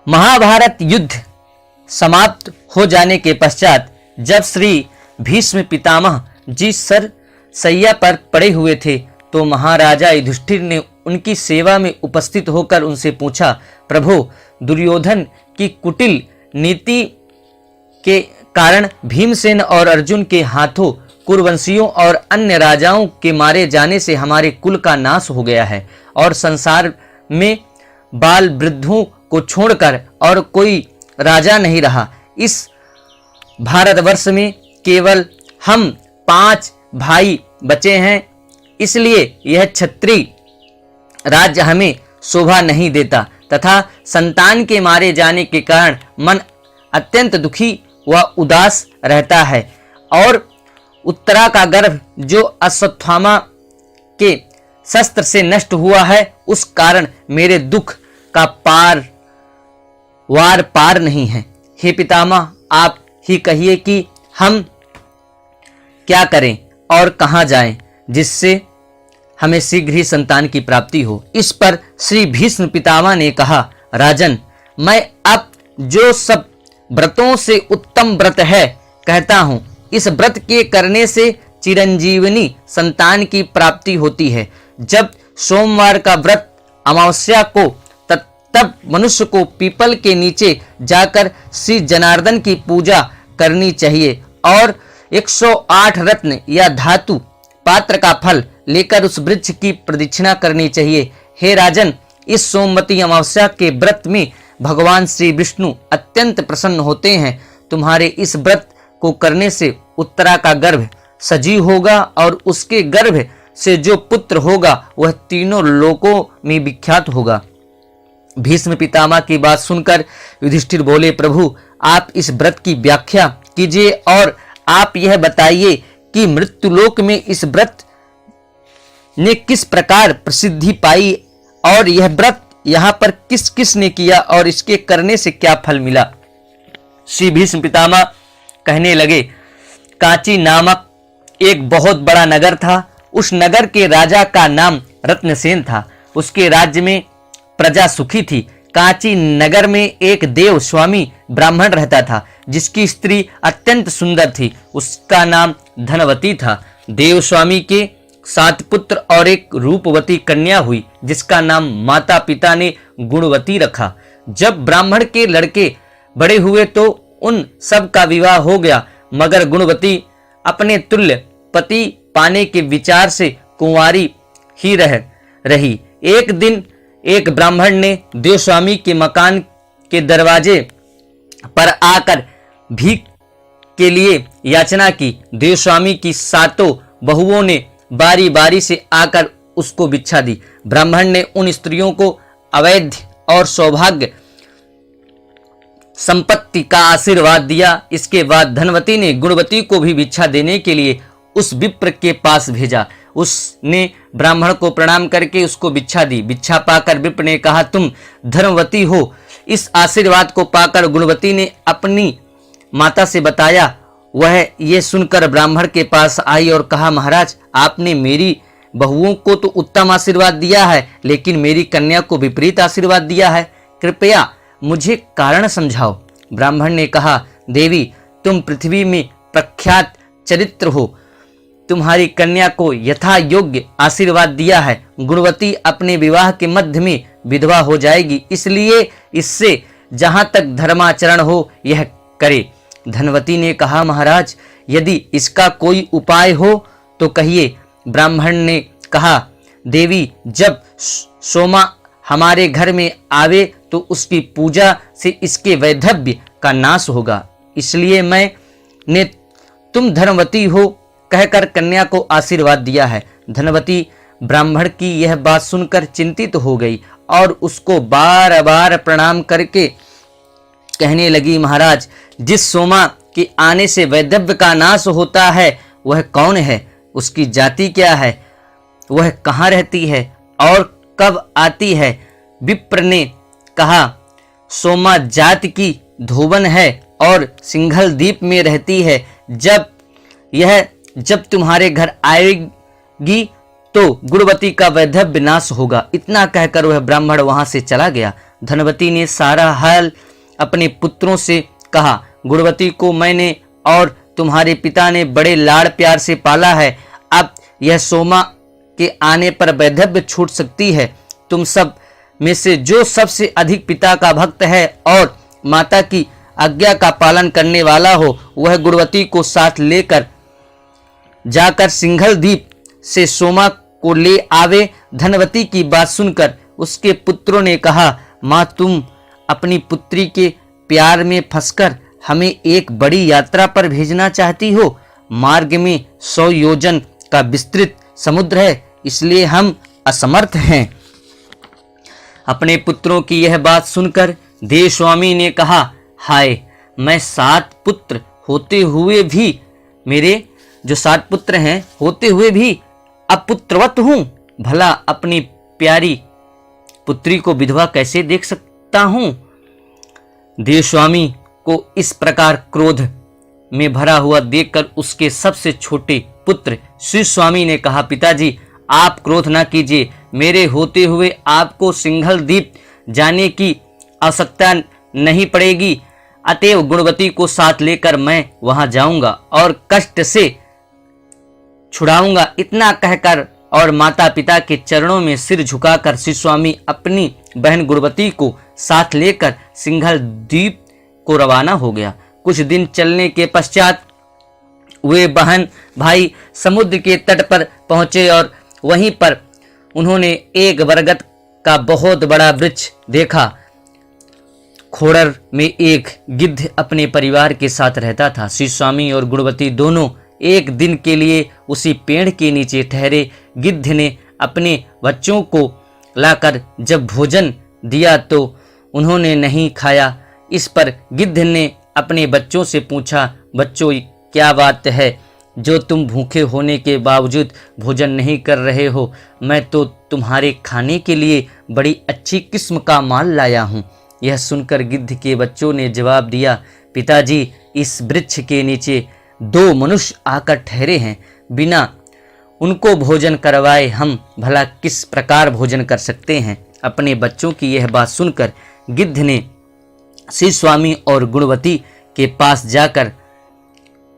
महाभारत युद्ध समाप्त हो जाने के पश्चात जब श्री भीष्म पितामह जी सर सैया पर पड़े हुए थे तो महाराजा युधिष्ठिर ने उनकी सेवा में उपस्थित होकर उनसे पूछा, प्रभु, दुर्योधन की कुटिल नीति के कारण भीमसेन और अर्जुन के हाथों कुरुवंशियों और अन्य राजाओं के मारे जाने से हमारे कुल का नाश हो गया है और संसार में बाल वृद्धों को छोड़कर और कोई राजा नहीं रहा। इस भारतवर्ष में केवल हम 5 भाई बचे हैं, इसलिए यह क्षत्रिय राज्य हमें शोभा नहीं देता तथा संतान के मारे जाने के कारण मन अत्यंत दुखी व उदास रहता है और उत्तरा का गर्भ जो अश्वत्थामा के शस्त्र से नष्ट हुआ है उस कारण मेरे दुख का पार नहीं है। हे पितामह, आप ही कहिए कि हम क्या करें और कहां जाएं जिससे हमें शीघ्र ही संतान की प्राप्ति हो। इस पर श्री भीष्म पितामह ने कहा, राजन, मैं अब जो सब व्रतों से उत्तम व्रत है कहता हूं, इस व्रत के करने से चिरंजीवनी संतान की प्राप्ति होती है। जब सोमवार का व्रत अमावस्या को तब मनुष्य को पीपल के नीचे जाकर श्री जनार्दन की पूजा करनी चाहिए और 108 रत्न या धातु पात्र का फल लेकर उस वृक्ष की प्रदक्षिणा करनी चाहिए। हे राजन, इस सोमवती अमावस्या के व्रत में भगवान श्री विष्णु अत्यंत प्रसन्न होते हैं। तुम्हारे इस व्रत को करने से उत्तरा का गर्भ सजीव होगा और उसके गर्भ से जो पुत्र होगा वह तीनों लोकों में विख्यात होगा। भीष्म पितामह की बात सुनकर युधिष्ठिर बोले, प्रभु, आप इस व्रत की व्याख्या कीजिए और आप यह बताइए कि मृत्युलोक में इस व्रत ने किस प्रकार प्रसिद्धि पाई और यह व्रत यहाँ पर किस किस ने किया और इसके करने से क्या फल मिला। श्री भीष्म पितामह कहने लगे, कांची नामक एक बहुत बड़ा नगर था। उस नगर के राजा का नाम रत्नसेन था। उसके राज्य में प्रजा सुखी थी। कांची नगर में एक देव स्वामी ब्राह्मण रहता था जिसकी स्त्री अत्यंत सुंदर थी। उसका नाम धनवती था। देव स्वामी के 7 पुत्र और एक रूपवती कन्या हुई जिसका नाम माता पिता ने गुणवती रखा। जब ब्राह्मण के लड़के बड़े हुए तो उन सब का विवाह हो गया, मगर गुणवती अपने तुल्य पति पाने के विचार से कुंवारी ही रही। एक दिन एक ब्राह्मण ने देवस्वामी के मकान के दरवाजे पर आकर भीख के लिए याचना की। देवस्वामी की 7 बहुओं ने बारी बारी से आकर उसको भिक्षा दी। ब्राह्मण ने उन स्त्रियों को अवैध और सौभाग्य संपत्ति का आशीर्वाद दिया। इसके बाद धनवती ने गुणवती को भी भिक्षा देने के लिए उस विप्र के पास भेजा। उसने ब्राह्मण को प्रणाम करके उसको भिक्षा दी। भिक्षा पाकर विप्र ने कहा, तुम धर्मवती हो। इस आशीर्वाद को पाकर गुणवती ने अपनी माता से बताया। वह ये सुनकर ब्राह्मण के पास आई और कहा, महाराज, आपने मेरी बहुओं को तो उत्तम आशीर्वाद दिया है लेकिन मेरी कन्या को विपरीत आशीर्वाद दिया है। कृपया मुझे कारण समझाओ। ब्राह्मण ने कहा, देवी, तुम पृथ्वी में प्रख्यात चरित्र हो। तुम्हारी कन्या को यथा योग्य आशीर्वाद दिया है। गुणवती अपने विवाह के मध्य में विधवा हो जाएगी, इसलिए इससे जहां तक धर्माचरण हो यह करे। धनवती ने कहा, महाराज, यदि इसका कोई उपाय हो तो कहिए। ब्राह्मण ने कहा, देवी, जब सोमा हमारे घर में आवे तो उसकी पूजा से इसके वैधव्य का नाश होगा, इसलिए मैंने तुम धर्मवती हो कहकर कन्या को आशीर्वाद दिया है। धनवती ब्राह्मण की यह बात सुनकर चिंतित हो गई और उसको बार बार प्रणाम करके कहने लगी, महाराज, जिस सोमा के आने से वैधव्य का नाश होता है वह कौन है? उसकी जाति क्या है? वह कहाँ रहती है और कब आती है? विप्र ने कहा, सोमा जाति की धोबन है और सिंघल द्वीप में रहती है। जब तुम्हारे घर आएगी तो गुणवती का वैधव्य नाश होगा। इतना कहकर वह ब्राह्मण वहां से चला गया। धनवती ने सारा हाल अपने पुत्रों से कहा। गुणवती को मैंने और तुम्हारे पिता ने बड़े लाड़ प्यार से पाला है। अब यह सोमा के आने पर वैधव्य छूट सकती है। तुम सब में से जो सबसे अधिक पिता का भक्त है और माता की आज्ञा का पालन करने वाला हो, वह गुणवती को साथ लेकर जाकर सिंघल द्वीप से सोमा को ले आवे। धनवती की बात सुनकर उसके पुत्रों ने कहा, माँ, तुम अपनी पुत्री के प्यार में फंसकर हमें एक बड़ी यात्रा पर भेजना चाहती हो। मार्ग में 100 योजन का विस्तृत समुद्र है, इसलिए हम असमर्थ हैं। अपने पुत्रों की यह बात सुनकर देवस्वामी ने कहा, हाय, मैं 7 पुत्र होते हुए भी, मेरे जो 7 पुत्र हैं होते हुए भी अपुत्रवत हूं। भला अपनी प्यारी पुत्री को विधवा कैसे देख सकता हूं। देवस्वामी को इस प्रकार क्रोध में भरा हुआ देखकर उसके सबसे छोटे पुत्र श्री स्वामी ने कहा, पिताजी, आप क्रोध न कीजिए। मेरे होते हुए आपको सिंघल द्वीप जाने की आवश्यकता नहीं पड़ेगी। अतएव गुणवती को साथ लेकर मैं वहां जाऊंगा और कष्ट से छुड़ाऊंगा। इतना कहकर और माता पिता के चरणों में सिर झुकाकर श्री स्वामी अपनी बहन गुणवती को साथ लेकर सिंघल द्वीप को रवाना हो गया। कुछ दिन चलने के पश्चात वे बहन भाई समुद्र के तट पर पहुंचे और वहीं पर उन्होंने एक बरगद का बहुत बड़ा वृक्ष देखा। खोड़र में एक गिद्ध अपने परिवार के साथ रहता था। श्री स्वामी और गुणवती दोनों एक दिन के लिए उसी पेड़ के नीचे ठहरे। गिद्ध ने अपने बच्चों को लाकर जब भोजन दिया तो उन्होंने नहीं खाया। इस पर गिद्ध ने अपने बच्चों से पूछा, बच्चों, क्या बात है जो तुम भूखे होने के बावजूद भोजन नहीं कर रहे हो? मैं तो तुम्हारे खाने के लिए बड़ी अच्छी किस्म का माल लाया हूँ। यह सुनकर गिद्ध के बच्चों ने जवाब दिया, पिताजी, इस वृक्ष के नीचे 2 मनुष्य आकर ठहरे हैं। बिना उनको भोजन करवाए हम भला किस प्रकार भोजन कर सकते हैं। अपने बच्चों की यह बात सुनकर गिद्ध ने श्री स्वामी और गुणवती के पास जाकर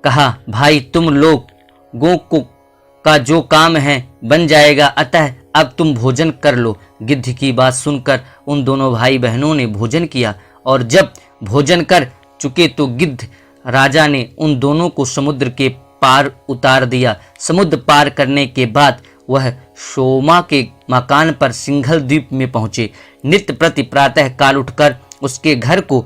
कहा, भाई, तुम लोगों को का जो काम है बन जाएगा, अतः अब तुम भोजन कर लो। गिद्ध की बात सुनकर उन दोनों भाई बहनों ने भोजन किया और जब भोजन कर चुके तो गिद्ध राजा ने उन दोनों को समुद्र के पार उतार दिया। समुद्र पार करने के बाद वह सोमा के मकान पर सिंघल द्वीप में पहुंचे। नित्य प्रति प्रातः काल उठकर उसके घर को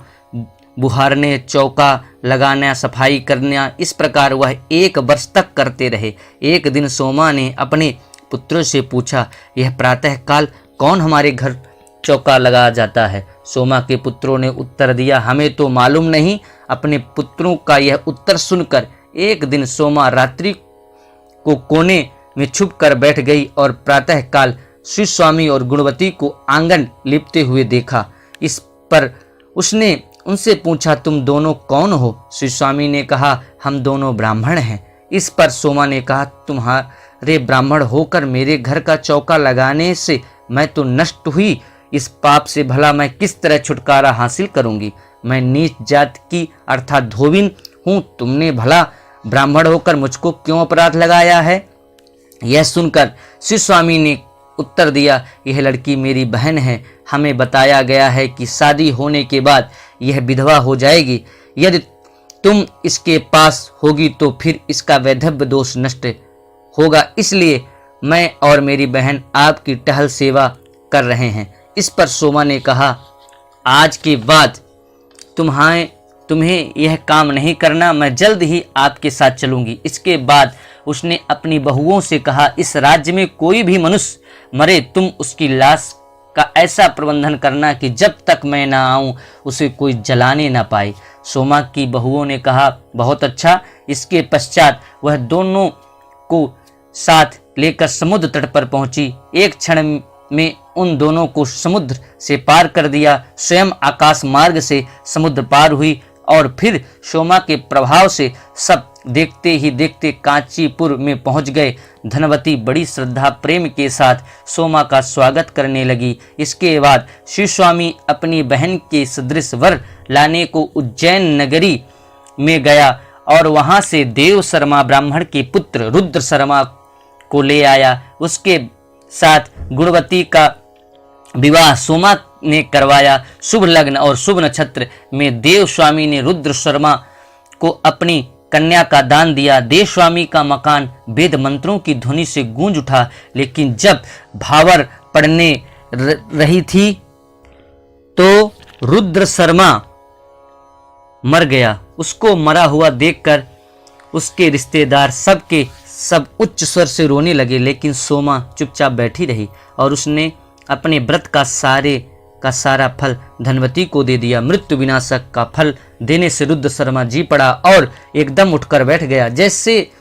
बुहारने, चौका लगाना, सफाई करना, इस प्रकार वह 1 वर्ष तक करते रहे। एक दिन सोमा ने अपने पुत्रों से पूछा, यह प्रातः काल कौन हमारे घर चौका लगा जाता है? सोमा के पुत्रों ने उत्तर दिया, हमें तो मालूम नहीं। अपने पुत्रों का यह उत्तर सुनकर एक दिन सोमा रात्रि को कोने में छुप कर बैठ गई और प्रातः काल श्री स्वामी और गुणवती को आंगन लिपते हुए देखा। इस पर उसने उनसे पूछा, तुम दोनों कौन हो? श्री स्वामी ने कहा, हम दोनों ब्राह्मण हैं। इस पर सोमा ने कहा, तुम्हारे ब्राह्मण होकर मेरे घर का चौका लगाने से मैं तो नष्ट हुई। इस पाप से भला मैं किस तरह छुटकारा हासिल करूंगी? मैं नीच जात की अर्थात धोबिन हूँ। तुमने भला ब्राह्मण होकर मुझको क्यों अपराध लगाया है? यह सुनकर श्री स्वामी ने उत्तर दिया, यह लड़की मेरी बहन है। हमें बताया गया है कि शादी होने के बाद यह विधवा हो जाएगी। यदि तुम इसके पास होगी तो फिर इसका वैधव्य दोष नष्ट होगा। इसलिए मैं और मेरी बहन आपकी टहल सेवा कर रहे हैं। इस पर सोमा ने कहा, आज के बाद तुम्हें यह काम नहीं करना। मैं जल्द ही आपके साथ चलूंगी। इसके बाद उसने अपनी बहुओं से कहा, इस राज्य में कोई भी मनुष्य मरे तुम उसकी लाश का ऐसा प्रबंधन करना कि जब तक मैं ना आऊं उसे कोई जलाने ना पाए। सोमा की बहुओं ने कहा, बहुत अच्छा। इसके पश्चात वह दोनों को साथ लेकर समुद्र तट पर पहुंची। एक क्षण में उन दोनों को समुद्र से पार कर दिया। स्वयं आकाश मार्ग से समुद्र पार हुई और फिर सोमा के प्रभाव से सब देखते ही देखते कांचीपुर में पहुंच गए। धनवती बड़ी श्रद्धा प्रेम के साथ सोमा का स्वागत करने लगी। इसके बाद शिव स्वामी अपनी बहन के सदृश वर लाने को उज्जैन नगरी में गया और वहां से देव शर्मा ब्राह्मण के पुत्र रुद्र शर्मा को ले आया। उसके साथ गुणवती का विवाह सोमा ने करवाया। शुभ लग्न और शुभ नक्षत्र में देव स्वामी ने रुद्र शर्मा को अपनी कन्या का दान दिया। देव स्वामी का मकान वेद मंत्रों की ध्वनि से गूंज उठा, लेकिन जब भावर पड़ने रही थी तो रुद्र शर्मा मर गया। उसको मरा हुआ देखकर उसके रिश्तेदार सब उच्च स्वर से रोने लगे, लेकिन सोमा चुपचाप बैठी रही और उसने अपने व्रत का सारा फल धनवती को दे दिया। मृत्यु विनाशक का फल देने से रुद्र शर्मा जी पड़ा और एकदम उठकर बैठ गया, जैसे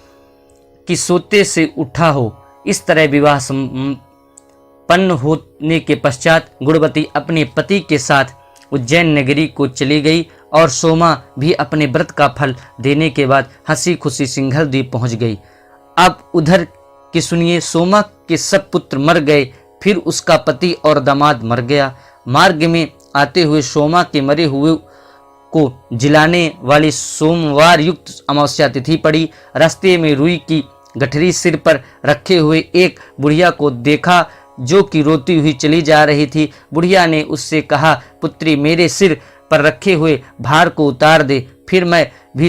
कि सोते से उठा हो। इस तरह विवाह संपन्न होने के पश्चात गुणवती अपने पति के साथ उज्जैन नगरी को चली गई और सोमा भी अपने व्रत का फल देने के बाद हंसी खुशी सिंघल द्वीप पहुंच गई। अब उधर की सुनिए, सोमा के सब पुत्र मर गए, फिर उसका पति और दामाद मर गया। मार्ग में आते हुए सोमा के मरे हुए को जिलाने वाली सोमवार युक्त अमावस्या तिथि पड़ी। रास्ते में रुई की गठरी सिर पर रखे हुए एक बुढ़िया को देखा जो कि रोती हुई चली जा रही थी। बुढ़िया ने उससे कहा, पुत्री मेरे सिर पर रखे हुए भार को उतार दे, फिर मैं भी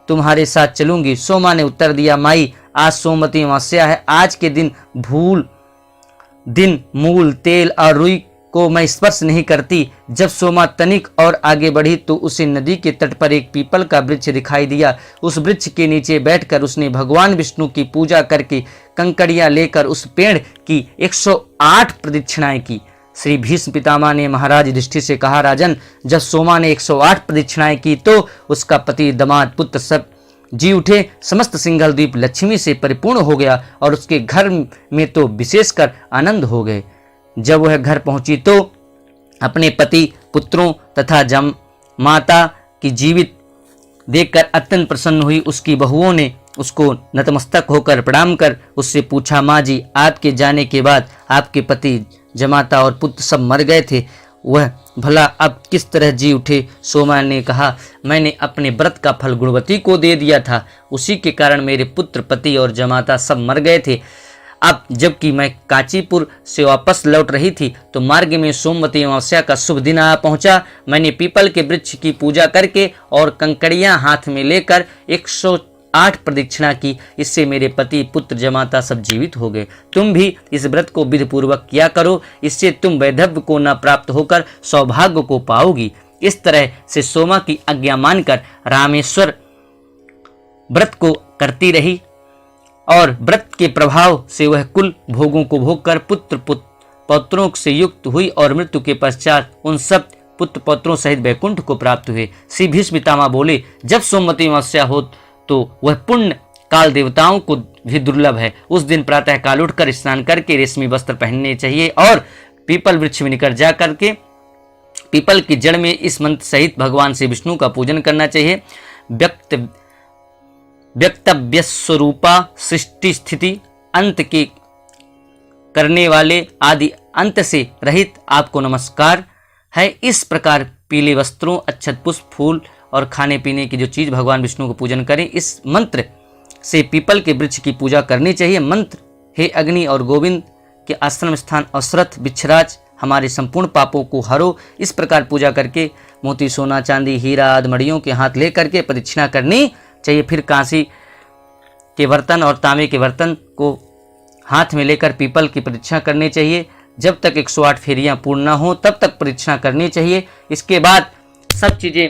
तुम्हारे साथ चलूंगी। सोमा ने उत्तर दिया, माई आज सोमवती अमावस्या है, आज के दिन मूल तेल और रुई को मैं स्पर्श नहीं करती। जब सोमा तनिक और आगे बढ़ी तो उसे नदी के तट पर एक पीपल का वृक्ष दिखाई दिया। उस वृक्ष के नीचे बैठकर उसने भगवान विष्णु की पूजा करके कंकड़ियां लेकर उस पेड़ की 108 प्रदक्षिणाएं की। श्री भीष्म पितामह ने महाराज युधिष्ठिर से कहा, राजन, जब सोमा ने 108 प्रदक्षिणाएं की तो उसका पति, दामाद, पुत्र सब जी उठे। समस्त सिंघल द्वीप लक्ष्मी से परिपूर्ण हो गया और उसके घर में तो विशेषकर आनंद हो गए। जब वह घर पहुंची तो अपने पति, पुत्रों तथा माता की जीवित देखकर अत्यंत प्रसन्न हुई। उसकी बहुओं ने उसको नतमस्तक होकर प्रणाम कर उससे पूछा, माँ जी, आपके जाने के बाद आपके पति, जमाता और पुत्र सब मर गए थे, वह भला अब किस तरह जी उठे? सोमा ने कहा, मैंने अपने व्रत का फल गुणवती को दे दिया था, उसी के कारण मेरे पुत्र, पति और जमाता सब मर गए थे। अब जबकि मैं कांचीपुर से वापस लौट रही थी तो मार्ग में सोमवती अमावस्या का शुभ दिन आ पहुंचा। मैंने पीपल के वृक्ष की पूजा करके और कंकड़ियां हाथ में लेकर 108 प्रदक्षिणा की। इससे मेरे पति, पुत्र, जमाता सब जीवित हो गए। तुम भी इस व्रत को विधि पूर्वक किया करो, इससे तुम वैधव्य को न प्राप्त होकर सौभाग्य को पाओगी। इस तरह से सोमा की आज्ञा मानकर रामेश्वर व्रत को करती रही और व्रत के प्रभाव से वह कुल भोगों को भोगकर पुत्र पौत्रों से युक्त हुई और मृत्यु के पश्चात उन सब पुत्र पौत्रों सहित वैकुंठ को प्राप्त हुए। श्री भीष्म पितामह बोले, जब सोमवती अमावस्या हो तो वह पुण्य काल देवताओं को भी दुर्लभ है। उस दिन प्रातः काल उठकर स्नान करके रेशमी वस्त्र पहनने चाहिए और पीपल वृक्ष में निकट जा करके पीपल की जड़ में इस मंत्र सहित भगवान श्री विष्णु का पूजन करना चाहिए। व्यक्तव्य स्वरूपा सृष्टि स्थिति अंत के करने वाले आदि अंत से रहित आपको नमस्कार है। इस प्रकार पीले वस्त्रों, अक्षत, पुष्प, फूल और खाने पीने की जो चीज भगवान विष्णु को पूजन करें, इस मंत्र से पीपल के वृक्ष की पूजा करनी चाहिए। मंत्र, हे अग्नि और गोविंद के आश्रम स्थान अश्रथ बिच्छराज, हमारे संपूर्ण पापों को हरो। इस प्रकार पूजा करके मोती, सोना, चांदी, हीरा आदि मणियों के हाथ ले करके प्रदक्षिणा करनी चाहिए। फिर कांसी के बर्तन और तांबे के बर्तन को हाथ में लेकर पीपल की प्रदक्षिणा करनी चाहिए। जब तक 108 फेरियां पूर्ण न हो तब तक प्रदक्षिणा करनी चाहिए। इसके बाद सब चीजें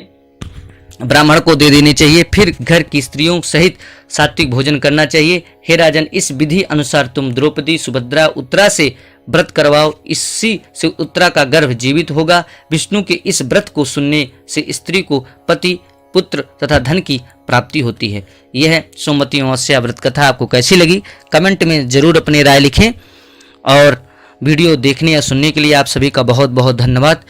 ब्राह्मण को दे देनी चाहिए। फिर घर की स्त्रियों सहित सात्विक भोजन करना चाहिए। हे राजन, इस विधि अनुसार तुम द्रौपदी, सुभद्रा, उत्तरा से व्रत करवाओ, इसी से उत्तरा का गर्भ जीवित होगा। विष्णु के इस व्रत को सुनने से स्त्री को पति, पुत्र तथा धन की प्राप्ति होती है। यह सोमवती अमावस्या व्रत कथा आपको कैसी लगी कमेंट में जरूर अपनी राय लिखें और वीडियो देखने या सुनने के लिए आप सभी का बहुत बहुत धन्यवाद।